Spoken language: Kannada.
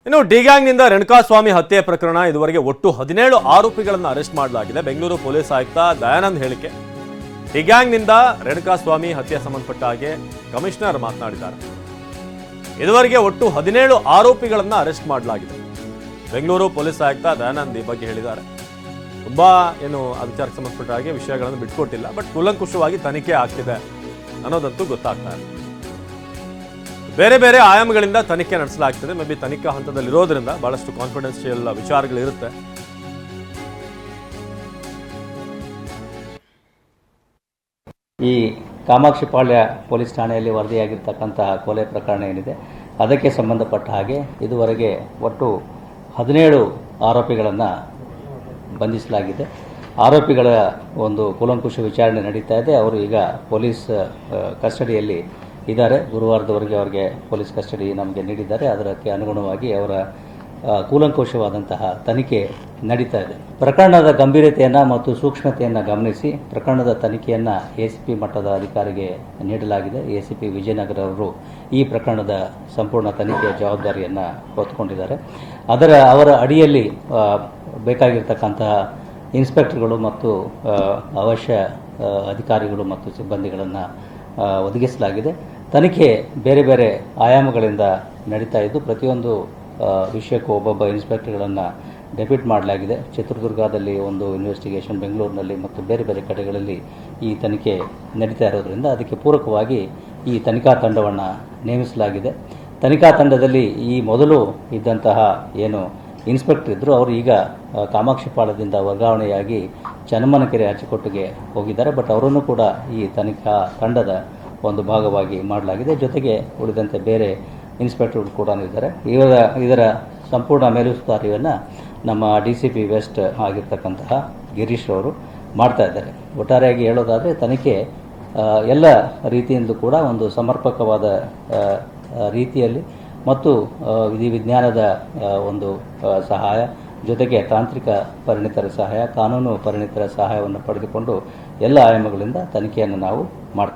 ಇನ್ನು ಡಿಗ್ಯಾಂಗ್ನಿಂದ ರೇಣುಕಾಸ್ವಾಮಿ ಹತ್ಯೆ ಪ್ರಕರಣ ಇದುವರೆಗೆ ಒಟ್ಟು 17 ಆರೋಪಿಗಳನ್ನು ಅರೆಸ್ಟ್ ಮಾಡಲಾಗಿದೆ. ಬೆಂಗಳೂರು ಪೊಲೀಸ್ ಆಯುಕ್ತ ದಯಾನಂದ್ ಹೇಳಿಕೆ. ಡಿಗ್ಯಾಂಗ್ನಿಂದ ರೇಣುಕಾಸ್ವಾಮಿ ಹತ್ಯೆ ಸಂಬಂಧಪಟ್ಟ ಹಾಗೆ ಕಮಿಷನರ್ ಮಾತನಾಡಿದ್ದಾರೆ. ಇದುವರೆಗೆ ಒಟ್ಟು 17 ಆರೋಪಿಗಳನ್ನು ಅರೆಸ್ಟ್ ಮಾಡಲಾಗಿದೆ. ಬೆಂಗಳೂರು ಪೊಲೀಸ್ ಆಯುಕ್ತ ದಯಾನಂದ್ ಈ ಬಗ್ಗೆ ಹೇಳಿದ್ದಾರೆ. ತುಂಬಾ ಏನು ಆ ವಿಚಾರಕ್ಕೆ ಸಂಬಂಧಪಟ್ಟ ಹಾಗೆ ವಿಷಯಗಳನ್ನು ಬಿಟ್ಕೊಟ್ಟಿಲ್ಲ, ಬಟ್ ಕೂಲಂಕುಷವಾಗಿ ತನಿಖೆ ಆಗ್ತಿದೆ ಅನ್ನೋದಂತೂ ಗೊತ್ತಾಗ್ತಾ ಇದೆ. ಬೇರೆ ಬೇರೆ ಆಯಾಮಗಳಿಂದ ತನಿಖೆ ನಡೆಸಲಾಗ್ತದೆ. ಮೇ ಬಿ ತನಿಖಾ ಹಂತದಲ್ಲಿರೋದ್ರಿಂದ ಬಹಳಷ್ಟು ಕಾನ್ಫಿಡೆನ್ಷಿಯಲ್ ವಿಚಾರಗಳಿರುತ್ತೆ. ಈ ಕಾಮಾಕ್ಷಿಪಾಳ್ಯ ಪೊಲೀಸ್ ಠಾಣೆಯಲ್ಲಿ ವರದಿಯಾಗಿರ್ತಕ್ಕಂತಹ ಕೊಲೆ ಪ್ರಕರಣ ಏನಿದೆ ಅದಕ್ಕೆ ಸಂಬಂಧಪಟ್ಟ ಹಾಗೆ ಇದುವರೆಗೆ ಒಟ್ಟು 17 ಆರೋಪಿಗಳನ್ನು ಬಂಧಿಸಲಾಗಿದೆ. ಆರೋಪಿಗಳ ಒಂದು ಕೂಲಂಕುಷ ವಿಚಾರಣೆ ನಡೀತಾ ಇದೆ. ಅವರು ಈಗ ಪೊಲೀಸ್ ಕಸ್ಟಡಿಯಲ್ಲಿ ಇದ್ದಾರೆ. ಗುರುವಾರದವರೆಗೆ ಅವರಿಗೆ ಪೊಲೀಸ್ ಕಸ್ಟಡಿ ನಮಗೆ ನೀಡಿದ್ದಾರೆ. ಅದಕ್ಕೆ ಅನುಗುಣವಾಗಿ ಅವರ ಕೂಲಂಕುಷವಾದಂತಹ ತನಿಖೆ ನಡೀತಾ ಇದೆ. ಪ್ರಕರಣದ ಗಂಭೀರತೆಯನ್ನು ಮತ್ತು ಸೂಕ್ಷ್ಮತೆಯನ್ನು ಗಮನಿಸಿ ಪ್ರಕರಣದ ತನಿಖೆಯನ್ನು ACP ಮಟ್ಟದ ಅಧಿಕಾರಿಗೆ ನೀಡಲಾಗಿದೆ. ACP ವಿಜಯನಗರ ಅವರು ಈ ಪ್ರಕರಣದ ಸಂಪೂರ್ಣ ತನಿಖೆಯ ಜವಾಬ್ದಾರಿಯನ್ನು ಹೊತ್ತುಕೊಂಡಿದ್ದಾರೆ. ಅವರ ಅಡಿಯಲ್ಲಿ ಬೇಕಾಗಿರ್ತಕ್ಕಂತಹ ಇನ್ಸ್ಪೆಕ್ಟರ್ಗಳು ಮತ್ತು ಅವಶ್ಯ ಅಧಿಕಾರಿಗಳು ಮತ್ತು ಸಿಬ್ಬಂದಿಗಳನ್ನು ಒದಗಿಸಲಾಗಿದೆ. ತನಿಖೆ ಬೇರೆ ಬೇರೆ ಆಯಾಮಗಳಿಂದ ನಡೀತಾ ಇದ್ದು ಪ್ರತಿಯೊಂದು ವಿಷಯಕ್ಕೂ ಒಬ್ಬೊಬ್ಬ ಇನ್ಸ್ಪೆಕ್ಟರ್ಗಳನ್ನು ಡೆಪ್ಯೂಟ್ ಮಾಡಲಾಗಿದೆ. ಚಿತ್ರದುರ್ಗದಲ್ಲಿ ಒಂದು ಇನ್ವೆಸ್ಟಿಗೇಷನ್, ಬೆಂಗಳೂರಿನಲ್ಲಿ ಮತ್ತು ಬೇರೆ ಬೇರೆ ಕಡೆಗಳಲ್ಲಿ ಈ ತನಿಖೆ ನಡೀತಾ ಇರೋದರಿಂದ ಅದಕ್ಕೆ ಪೂರಕವಾಗಿ ಈ ತನಿಖಾ ತಂಡವನ್ನು ನೇಮಿಸಲಾಗಿದೆ. ತನಿಖಾ ತಂಡದಲ್ಲಿ ಈ ಮೊದಲು ಇದ್ದಂತಹ ಏನು ಇನ್ಸ್ಪೆಕ್ಟರ್ ಇದ್ದರು ಅವರು ಈಗ ಕಾಮಾಕ್ಷಿಪಾಳ್ಯದಿಂದ ವರ್ಗಾವಣೆಯಾಗಿ ಚನ್ನಮ್ಮನಕೆರೆ ಅಚ್ಚುಕಟ್ಟಿಗೆ ಹೋಗಿದ್ದಾರೆ. ಬಟ್ ಅವರನ್ನು ಕೂಡ ಈ ತನಿಖಾ ತಂಡದ ಒಂದು ಭಾಗವಾಗಿ ಮಾಡಲಾಗಿದೆ. ಜೊತೆಗೆ ಉಳಿದಂತೆ ಬೇರೆ ಇನ್ಸ್ಪೆಕ್ಟರ್ಗಳು ಕೂಡ ಇದ್ದಾರೆ. ಇದರ ಸಂಪೂರ್ಣ ಮೇಲುಸ್ತುವಾರಿಯನ್ನು ನಮ್ಮ DCP ವೆಸ್ಟ್ ಆಗಿರ್ತಕ್ಕಂತಹ ಗಿರೀಶ್ ಅವರು ಮಾಡ್ತಾ ಇದ್ದಾರೆ. ಒಟ್ಟಾರೆಯಾಗಿ ಹೇಳೋದಾದರೆ ತನಿಖೆ ಎಲ್ಲ ರೀತಿಯಿಂದಲೂ ಕೂಡ ಒಂದು ಸಮರ್ಪಕವಾದ ರೀತಿಯಲ್ಲಿ ಮತ್ತು ವಿಧಿವಿಜ್ಞಾನದ ಒಂದು ಸಹಾಯ, ಜೊತೆಗೆ ತಾಂತ್ರಿಕ ಪರಿಣಿತರ ಸಹಾಯ, ಕಾನೂನು ಪರಿಣಿತರ ಸಹಾಯವನ್ನು ಪಡೆದುಕೊಂಡು ಎಲ್ಲ ಆಯಾಮಗಳಿಂದ ತನಿಖೆಯನ್ನು ನಾವು ಮಾಡ್ತಾ